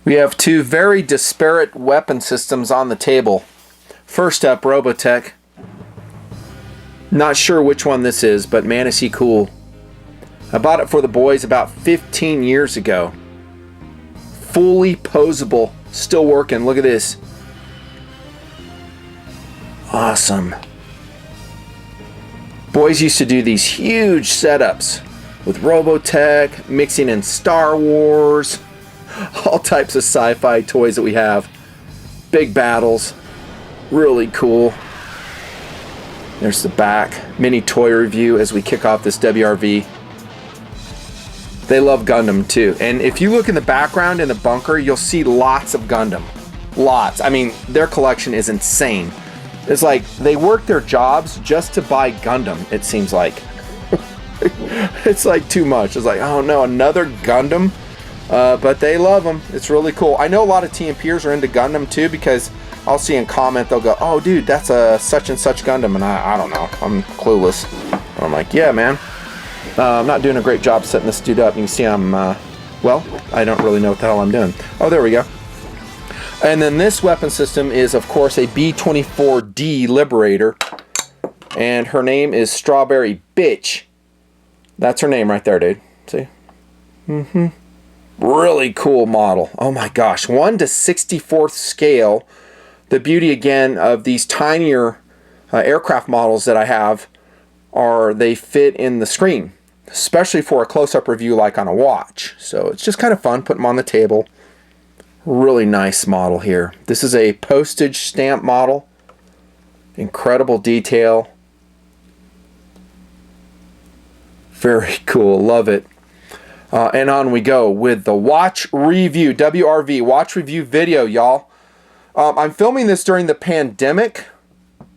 We have two very disparate weapon systems on the table. First up, Robotech. Not sure which one this is, but man is he cool. I bought it for the boys about 15 years ago. Fully posable, still working. Look at this. Awesome. Boys used to do these huge setups with Robotech, mixing in Star Wars, all types of sci-fi toys that we have. Big battles. Really cool. There's the back. Mini toy review as we kick off this WRV. They love Gundam too. And if you look in the background in the bunker, you'll see lots of Gundam. Lots. I mean, their collection is insane. It's like they work their jobs just to buy Gundam, it seems like. It's like too much. It's like, oh no, another Gundam? But they love them. It's really cool. I know a lot of TMPers are into Gundam too, because I'll see in comment, they'll go, oh dude, that's a such and such Gundam, and I don't know. I'm clueless. I'm like, yeah, man. I'm not doing a great job setting this dude up. You can see I'm, well, I don't really know what the hell I'm doing. Oh, there we go. And then this weapon system is, of course, a B-24D Liberator. And her name is Strawberry Bitch. That's her name right there, dude. See? Mm-hmm. Really cool model. Oh my gosh. 1/64 scale. The beauty, again, of these tinier aircraft models that I have are they fit in the screen, especially for a close-up review like on a watch. So it's just kind of fun. Put them on the table. Really nice model here. This is a postage stamp model. Incredible detail. Very cool. Love it. And on we go with the watch review, WRV, watch review video, y'all. I'm filming this during the pandemic.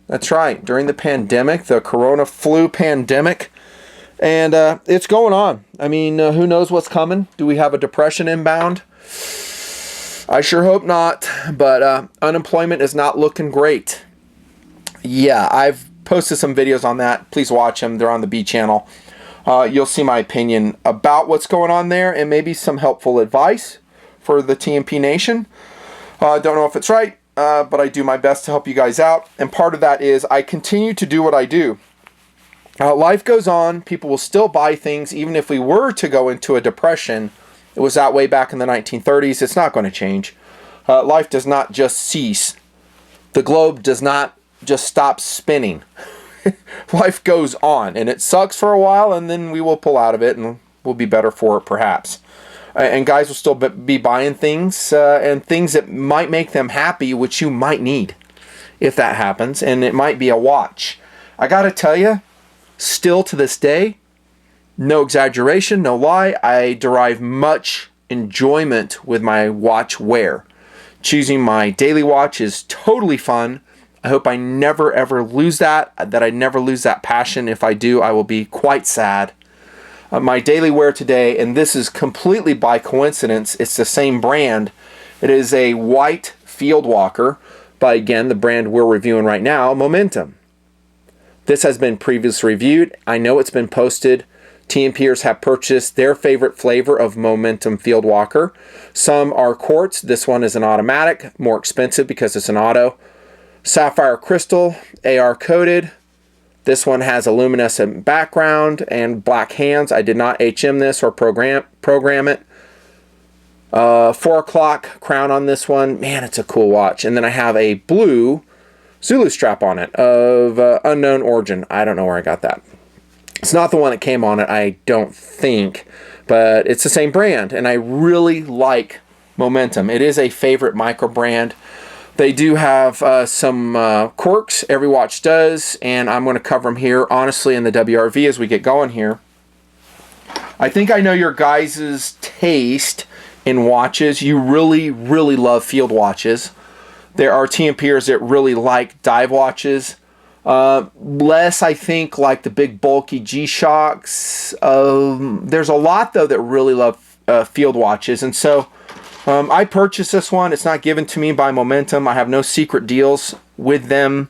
That's right, during the pandemic, the Corona flu pandemic. And it's going on. I mean, who knows what's coming? Do we have a depression inbound? I sure hope not, but unemployment is not looking great. Yeah, I've posted some videos on that. Please watch them. They're on the B channel. You'll see my opinion about what's going on there and maybe some helpful advice for the TMP Nation. Don't know if it's right, but I do my best to help you guys out. And part of that is I continue to do what I do. Life goes on. People will still buy things. Even if we were to go into a depression, it was that way back in the 1930s. It's not going to change. Life does not just cease. The globe does not just stop spinning. Life goes on, and it sucks for a while, and then we will pull out of it, and we'll be better for it, perhaps. And guys will still be buying things, and things that might make them happy, which you might need, if that happens, and it might be a watch. I gotta tell you, still to this day, no exaggeration, no lie, I derive much enjoyment with my watch wear. Choosing my daily watch is totally fun. I hope I never ever lose that I never lose that passion. If I do, I will be quite sad. My daily wear today, and this is completely by coincidence, it's the same brand. It is a white field walker by, again, the brand we're reviewing right now, Momentum. This has been previously reviewed. I know it's been posted. TMPers have purchased their favorite flavor of Momentum field walker. Some are quartz. This one is an automatic, more expensive because it's an auto. Sapphire crystal, AR coated. This one has a luminescent background and black hands. I did not HM this or program it. 4 o'clock crown on this one. Man, it's a cool watch. And then I have a blue Zulu strap on it of unknown origin. I don't know where I got that. It's not the one that came on it, I don't think, but it's the same brand, and I really like Momentum. It is a favorite micro brand. They do have some quirks, every watch does, and I'm going to cover them here, honestly, in the WRV as we get going here. I think I know your guys' taste in watches. You really, really love field watches. There are TMPers that really like dive watches. Less, I think, like the big bulky G-Shocks. There's a lot, though, that really love field watches. And so I purchased this one. It's not given to me by Momentum. I have no secret deals with them.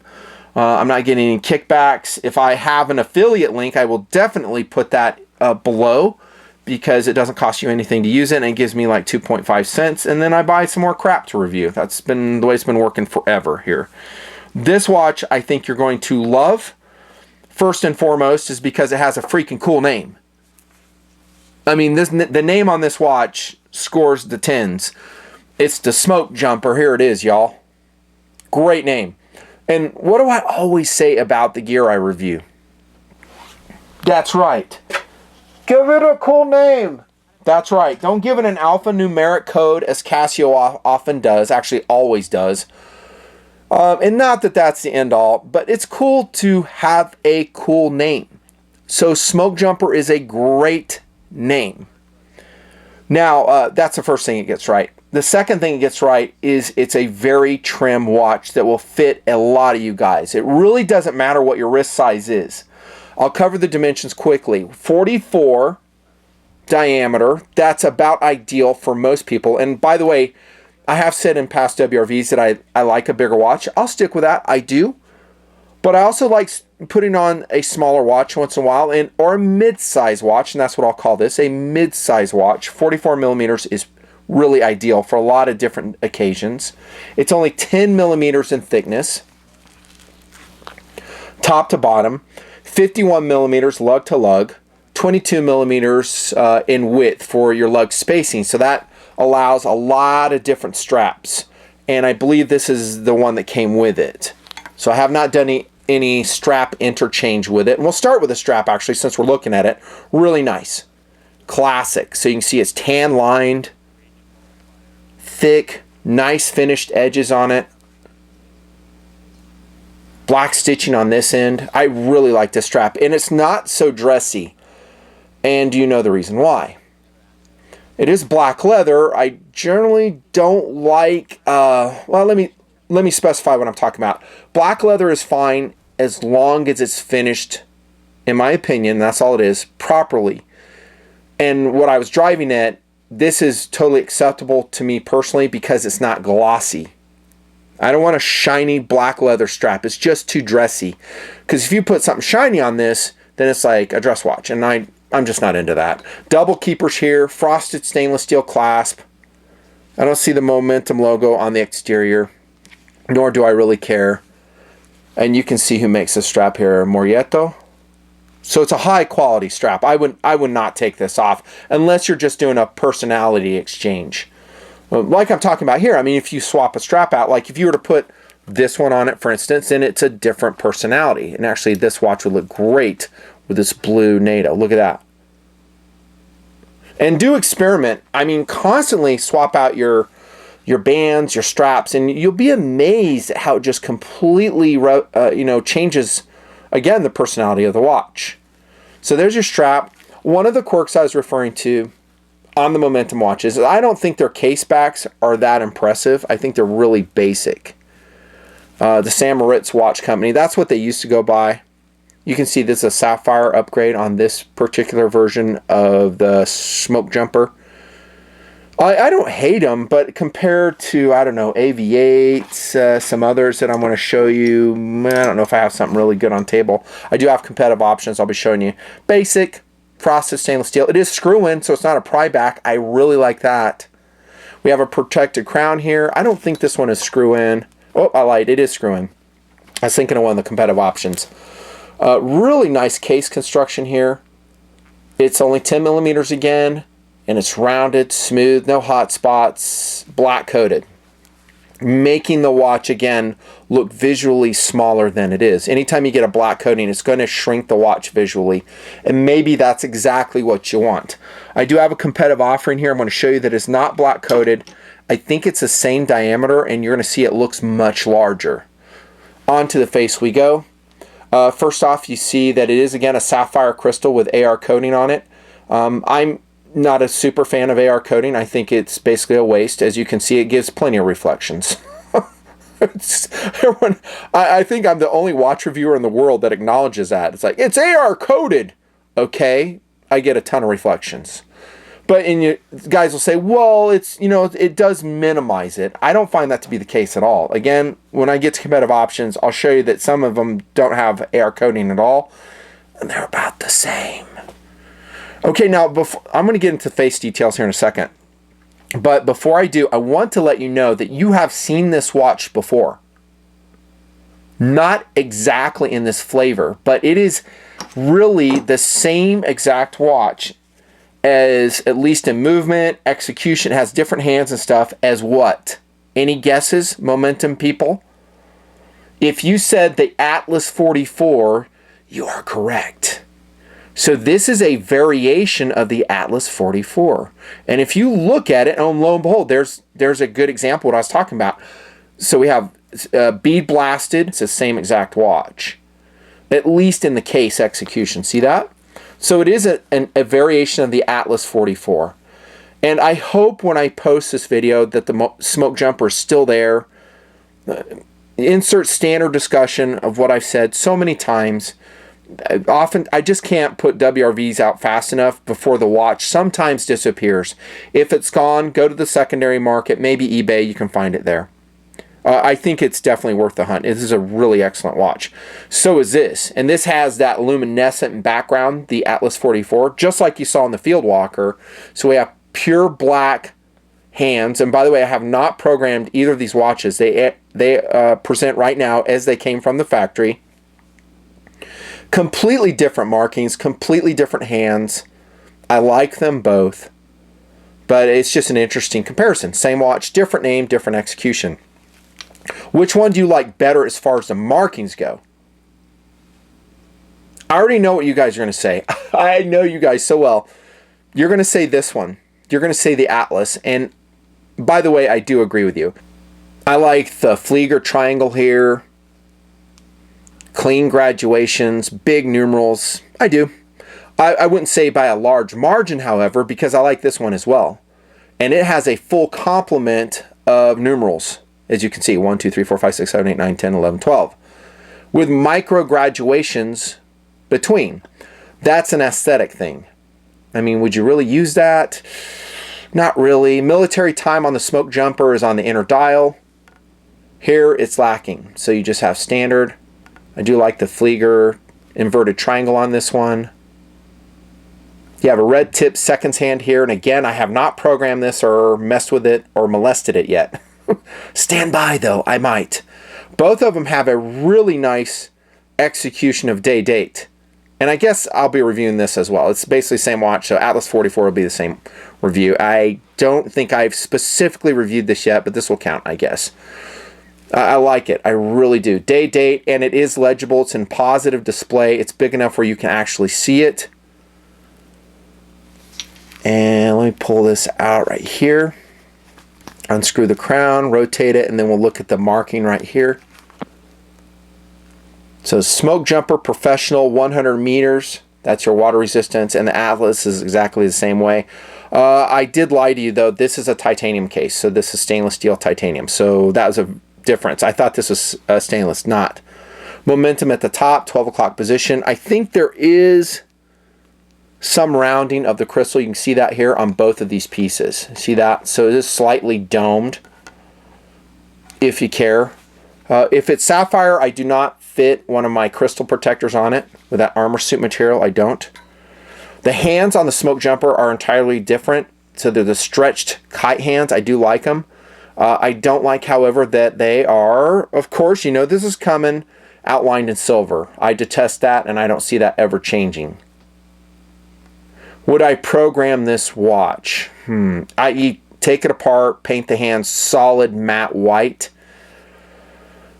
I'm not getting any kickbacks. If I have an affiliate link, I will definitely put that below. because it doesn't cost you anything to use it, and it gives me like 2.5 cents, and then I buy some more crap to review. That's been the way it's been working forever here. This watch I think you're going to love. First and foremost is because it has a freaking cool name. I mean, the name on this watch scores the tens. It's the Smokejumper. Here it is, y'all. Great name. And what do I always say about the gear I review? That's right. Give it a cool name. That's right. Don't give it an alphanumeric code as Casio often does, actually always does. And not that that's the end all, but it's cool to have a cool name. So Smokejumper is a great name. Now, that's the first thing it gets right. The second thing it gets right is it's a very trim watch that will fit a lot of you guys. It really doesn't matter what your wrist size is. I'll cover the dimensions quickly. 44 diameter, that's about ideal for most people. And by the way, I have said in past WRVs that I like a bigger watch. I'll stick with that, I do. But I also like putting on a smaller watch once in a while, or a mid-size watch, and that's what I'll call this, a mid-size watch. 44 millimeters is really ideal for a lot of different occasions. It's only 10 millimeters in thickness, top to bottom. 51 millimeters lug to lug, 22 millimeters in width for your lug spacing. So that allows a lot of different straps. And I believe this is the one that came with it. So I have not done any strap interchange with it. And we'll start with the strap actually, since we're looking at it. Really nice. Classic. So you can see it's tan lined, thick, nice finished edges on it. Black stitching on this end. I really like this strap, and it's not so dressy. And you know the reason why. It is black leather. I generally don't like, well, let me specify what I'm talking about. Black leather is fine as long as it's finished, in my opinion, that's all it is, properly. And what I was driving at, this is totally acceptable to me personally because it's not glossy. I don't want a shiny black leather strap. It's just too dressy. Because if you put something shiny on this, then it's like a dress watch. And I'm just not into that. Double keepers here. Frosted stainless steel clasp. I don't see the Momentum logo on the exterior. Nor do I really care. And you can see who makes this strap here. Morieto. So it's a high quality strap. I would not take this off. Unless you're just doing a personality exchange. Like I'm talking about here, I mean, if you swap a strap out, like if you were to put this one on it, for instance, then it's a different personality. And actually, this watch would look great with this blue NATO. Look at that. And do experiment. I mean, constantly swap out your bands, your straps, and you'll be amazed at how it just completely, changes, again, the personality of the watch. So there's your strap. One of the quirks I was referring to on the Momentum watches, I don't think their case backs are that impressive. I think they're really basic. The Sam Moritz watch company, that's what they used to go by. You can see this is a Sapphire upgrade on this particular version of the Smokejumper. I don't hate them, but compared to, I don't know, AV8s, some others that I'm going to show you, I don't know if I have something really good on table. I do have competitive options I'll be showing you. Basic. Frosted stainless steel. It is screw-in, so it's not a pry back. I really like that. We have a protected crown here. I don't think this one is screw-in. Oh, I lied. It is screw-in. I was thinking of one of the competitive options. Really nice case construction here. It's only 10 millimeters again, and it's rounded, smooth, no hot spots, black coated. Making the watch, again, look visually smaller than it is. Anytime you get a black coating, it's going to shrink the watch visually. And maybe that's exactly what you want. I do have a competitive offering here. I'm going to show you that it's not black coated. I think it's the same diameter, and you're going to see it looks much larger. On to the face we go. First off, you see that it is, again, a sapphire crystal with AR coating on it. I'm not a super fan of AR coating. I think it's basically a waste. As you can see, it gives plenty of reflections. I think I'm the only watch reviewer in the world that acknowledges that. It's like, it's AR coated. Okay, I get a ton of reflections. But guys will say, well, it's, it does minimize it. I don't find that to be the case at all. Again, when I get to competitive options, I'll show you that some of them don't have AR coating at all. And they're about the same. Okay, now I'm going to get into face details here in a second. But before I do, I want to let you know that you have seen this watch before. Not exactly in this flavor, but it is really the same exact watch as, at least in movement, execution, has different hands and stuff, as what? Any guesses, Momentum people? If you said the Atlas 44, you are correct. So this is a variation of the Atlas 44. And if you look at it, and lo and behold, there's a good example of what I was talking about. So we have bead blasted. It's the same exact watch, at least in the case execution. See that? So it is a variation of the Atlas 44. And I hope when I post this video that the Smokejumper is still there. Insert standard discussion of what I've said so many times. Often, I just can't put WRVs out fast enough before the watch sometimes disappears. If it's gone, go to the secondary market, maybe eBay, you can find it there. I think it's definitely worth the hunt. This is a really excellent watch. So is this. And this has that luminescent background, the Atlas 44, just like you saw in the Field Walker. So we have pure black hands. And by the way, I have not programmed either of these watches. They present right now as they came from the factory. Completely different markings, completely different hands. I like them both, but it's just an interesting comparison. Same watch, different name, different execution. Which one do you like better as far as the markings go? I already know what you guys are going to say. I know you guys so well. You're going to say this one. You're going to say the Atlas. And by the way, I do agree with you. I like the Flieger triangle here. Clean graduations, big numerals. I do. I wouldn't say by a large margin, however, because I like this one as well. And it has a full complement of numerals. As you can see, 1, 2, 3, 4, 5, 6, 7, 8, 9, 10, 11, 12. With micro graduations between. That's an aesthetic thing. I mean, would you really use that? Not really. Military time on the Smokejumper is on the inner dial. Here, it's lacking. So you just have standard. I do like the Flieger inverted triangle on this one. You have a red tip seconds hand here. And again, I have not programmed this or messed with it or molested it yet. Stand by, though. I might. Both of them have a really nice execution of date. And I guess I'll be reviewing this as well. It's basically the same watch. So Atlas 44 will be the same review. I don't think I've specifically reviewed this yet, but this will count, I guess. I like it. I really do. Date, and it is legible. It's in positive display. It's big enough where you can actually see it. And let me pull this out right here. Unscrew the crown, rotate it, and then we'll look at the marking right here. So Smokejumper Professional 100 meters. That's your water resistance. And the Atlas is exactly the same way. I did lie to you, though. This is a titanium case. So this is stainless steel titanium. So that was a difference. I thought this was stainless, not. Momentum at the top, 12 o'clock position. I think there is some rounding of the crystal. You can see that here on both of these pieces. See that? So it is slightly domed, if you care. If it's sapphire, I do not fit one of my crystal protectors on it with that armor suit material. I don't. The hands on the Smokejumper are entirely different. So they're the stretched kite hands. I do like them. I don't like, however, that they are, of course, you know this is coming, outlined in silver. I detest that, and I don't see that ever changing. Would I program this watch? I.e., take it apart, paint the hands solid matte white.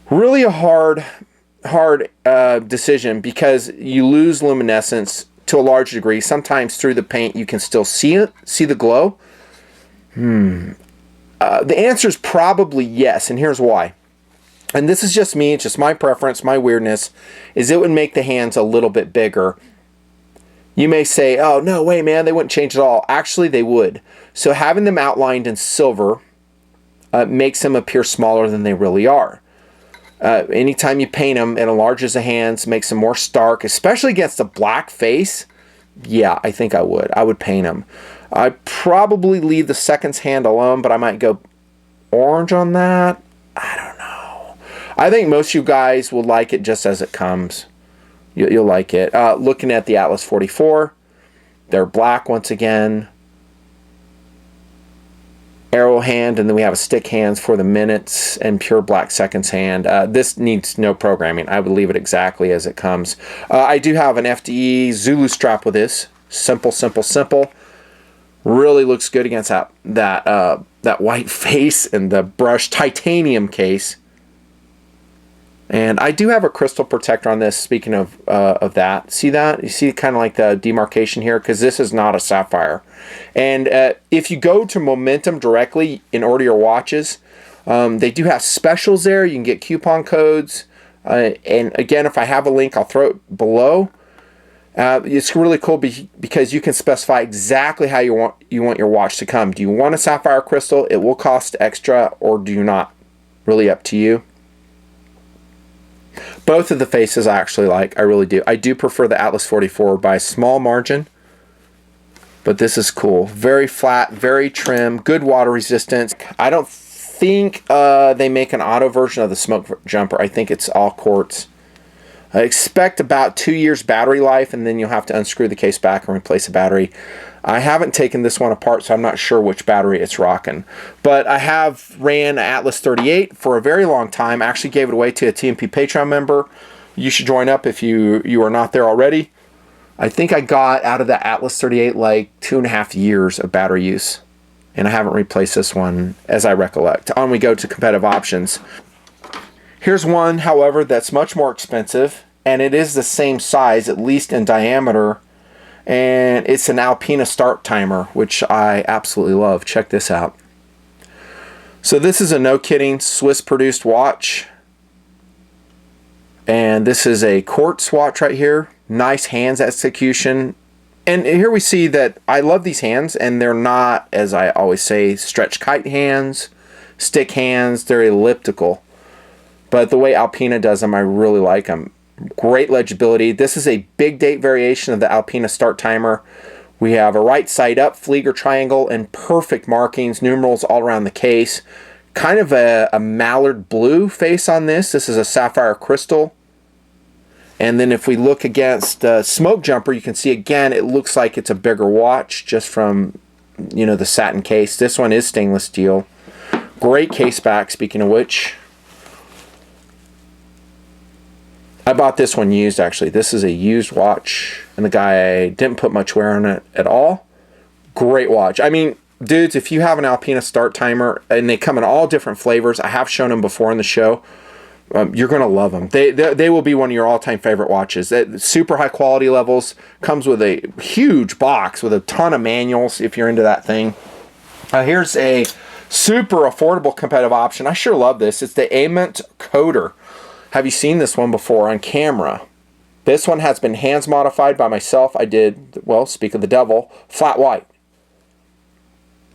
Really a hard decision because you lose luminescence to a large degree. Sometimes through the paint you can still see it, see the glow. The answer is probably yes, and here's why. And this is just me, it's just my preference, my weirdness, is it would make the hands a little bit bigger. You may say, oh, no way, man, they wouldn't change at all. Actually, they would. So having them outlined in silver makes them appear smaller than they really are. Anytime you paint them, it enlarges the hands, makes them more stark, especially against a black face. Yeah, I think I would. I would paint them. I'd probably leave the seconds hand alone, but I might go orange on that. I don't know. I think most of you guys will like it just as it comes. You'll like it. Looking at the Atlas 44, They're black once again. Arrow hand, and then we have a stick hands for the minutes and pure black seconds hand. This needs no programming. I would leave it exactly as it comes. I do have an FDE Zulu strap with this. Simple, simple, simple. Really looks good against that white face and the brushed titanium case. And I do have a crystal protector on this, speaking of that. See that? You see kind of like the demarcation here? Because this is not a sapphire. And if you go to Momentum directly and order your watches, they do have specials there. You can get coupon codes. And again, if I have a link, I'll throw it below. It's really cool because you can specify exactly how you want your watch to come. Do you want a sapphire crystal? It will cost extra, or do you not? Really up to you. Both of the faces I actually like. I really do. I do prefer the Atlas 44 by a small margin. But this is cool. Very flat, very trim, good water resistance. I don't think they make an auto version of the Smokejumper. I think it's all quartz. I expect about 2 years battery life, and then you'll have to unscrew the case back and replace the battery. I haven't taken this one apart, so I'm not sure which battery it's rocking. But I have ran Atlas 38 for a very long time. I actually gave it away to a TMP Patreon member. You should join up if you are not there already. I think I got out of the Atlas 38 like 2.5 years of battery use. And I haven't replaced this one as I recollect. On we go to competitive options. Here's one, however, that's much more expensive, and it is the same size, at least in diameter, and it's an Alpina start timer, which I absolutely love. Check this out. So this is a no kidding Swiss produced watch, and this is a quartz watch right here. Nice hands execution, and here we see that I love these hands, and they're not, as I always say, stretch kite hands, stick hands. They're elliptical. But the way Alpina does them, I really like them. Great legibility. This is a big date variation of the Alpina start timer. We have a right side up Flieger triangle and perfect markings, numerals all around the case. Kind of a mallard blue face on this. This is a sapphire crystal. And then if we look against Smokejumper, you can see again, it looks like it's a bigger watch just from, the satin case. This one is stainless steel. Great case back, speaking of which. I bought this one used, actually. This is a used watch, and the guy didn't put much wear on it at all. Great watch. I mean, dudes, if you have an Alpina start timer, and they come in all different flavors, I have shown them before in the show, you're going to love them. They will be one of your all-time favorite watches. Super high quality levels. Comes with a huge box with a ton of manuals if you're into that thing. Here's a super affordable competitive option. I sure love this. It's the Hamilton Coder. Have you seen this one before on camera? This one has been hands modified by myself. I did, well, speak of the devil, flat white.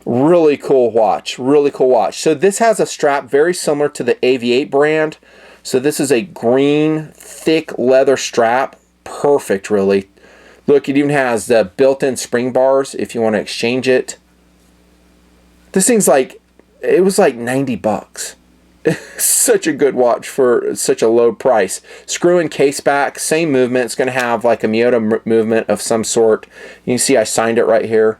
Really cool watch. Really cool watch. So this has a strap very similar to the Aviate brand. So this is a green, thick leather strap. Perfect, really. Look, it even has the built-in spring bars if you want to exchange it. This thing's like, it was like 90 bucks. Such a good watch for such a low price. Screw in case back, same movement. It's going to have like a Miyota movement of some sort. You can see I signed it right here.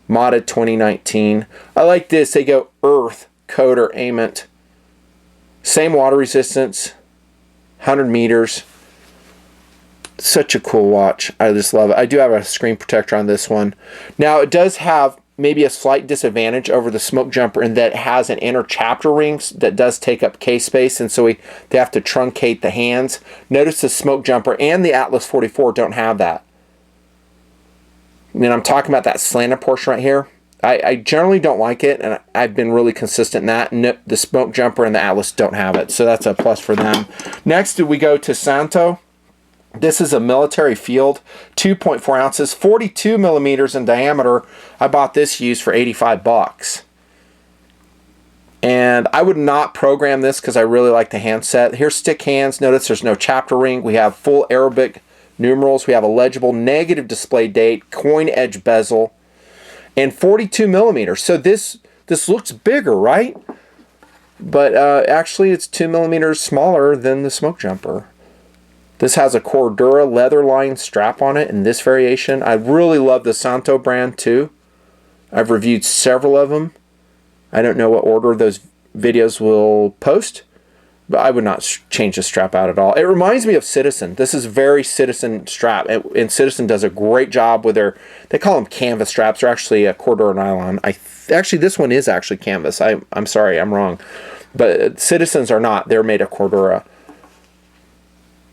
Modded 2019. I like this. They go Earth Coder Ament. Same water resistance. 100 meters. Such a cool watch. I just love it. I do have a screen protector on this one. Now it does have maybe a slight disadvantage over the Smokejumper in that it has an inner chapter ring that does take up case space, and so they have to truncate the hands. Notice the Smokejumper and the Atlas 44 don't have that. And I'm talking about that slanted portion right here. I generally don't like it, and I've been really consistent in that. The Smokejumper and the Atlas don't have it, so that's a plus for them. Next, we go to Santo. This is a military field, 2.4 ounces, 42 millimeters in diameter. I bought this used for 85 bucks. And I would not program this because I really like the handset. Here's stick hands. Notice there's no chapter ring. We have full Arabic numerals. We have a legible negative display date, coin edge bezel, and 42 millimeters. So this looks bigger, right? But actually it's 2 millimeters smaller than the Smokejumper. This has a Cordura leather lined strap on it in this variation. I really love the Santo brand too. I've reviewed several of them. I don't know what order those videos will post, but I would not change the strap out at all. It reminds me of Citizen. This is very Citizen strap, and Citizen does a great job with their, they call them canvas straps. They're actually a Cordura nylon. Actually, this one is actually canvas. I'm sorry, I'm wrong. But Citizens are not. They're made of Cordura.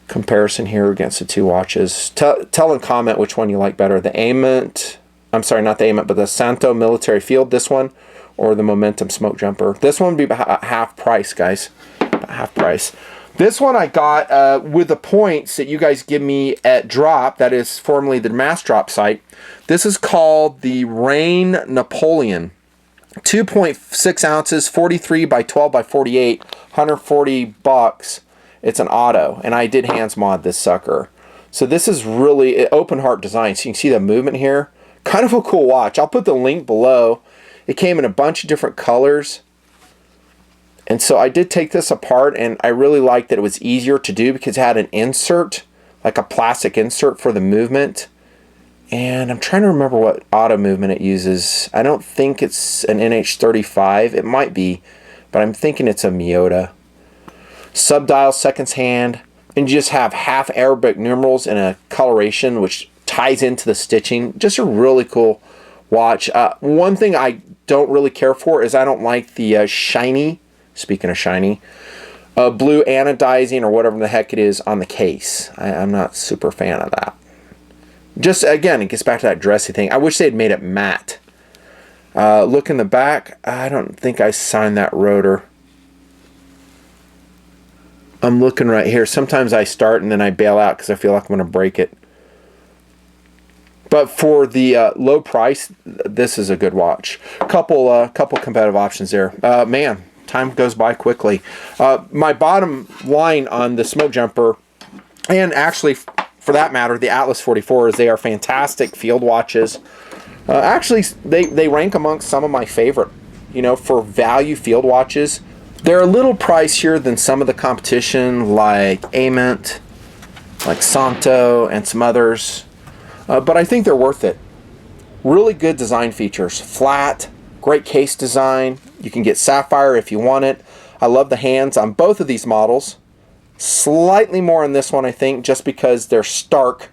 Comparison here against the two watches. Tell and comment which one you like better. The Aimant, I'm sorry, not the Aimant, but the Santo Military Field, this one, or the Momentum Smokejumper. This one would be about half price, guys. About half price. This one I got with the points that you guys give me at Drop, that is formerly the Mass Drop site. This is called the Rain Napoleon. 2.6 ounces, 43 by 12 by 48, 140 bucks. It's an auto, and I did hands mod this sucker. So this is really an open heart design. So you can see the movement here. Kind of a cool watch. I'll put the link below. It came in a bunch of different colors. And so I did take this apart, and I really liked that it was easier to do because it had an insert, like a plastic insert for the movement. And I'm trying to remember what auto movement it uses. I don't think it's an NH35. It might be, but I'm thinking it's a Miyota. Subdial seconds hand, and you just have half Arabic numerals in a coloration which ties into the stitching. Just a really cool watch. One thing I don't really care for is I don't like the shiny, speaking of shiny, blue anodizing or whatever the heck it is on the case. I'm not super fan of that. Just again, it gets back to that dressy thing. I wish they'd made it matte. Look in the back. I don't think I signed that rotor. I'm looking right here. Sometimes I start and then I bail out because I feel like I'm going to break it. But for the low price, this is a good watch. Couple competitive options there. Man, time goes by quickly. My bottom line on the Smokejumper, and actually for that matter, the Atlas 44, is they are fantastic field watches. Actually, they rank amongst some of my favorite, you know, for value field watches. They're a little pricier than some of the competition, like Aimant, like Santo, and some others. But I think they're worth it. Really good design features. Flat, great case design. You can get Sapphire if you want it. I love the hands on both of these models. Slightly more on this one, I think, just because they're stark.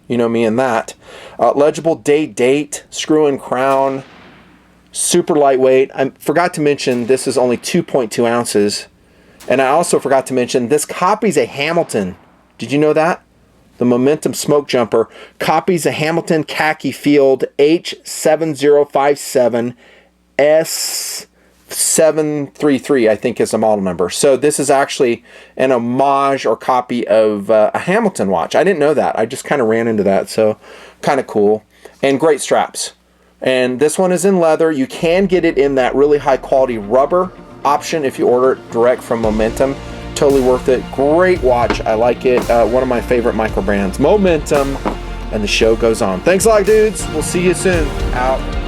You know me and that. Legible date, screw-in crown. Super lightweight. I forgot to mention this is only 2.2 ounces. And I also forgot to mention this copies a Hamilton. Did you know that? The Momentum Smokejumper copies a Hamilton Khaki Field H70575733, I think is the model number. So this is actually an homage or copy of a Hamilton watch. I didn't know that. I just kind of ran into that. So kind of cool. And great straps. And this one is in leather. You can get it in that really high quality rubber option if you order it direct from Momentum. Totally worth it. Great watch. I like it. One of my favorite micro brands, Momentum. And the show goes on. Thanks a lot, dudes. We'll see you soon. Out.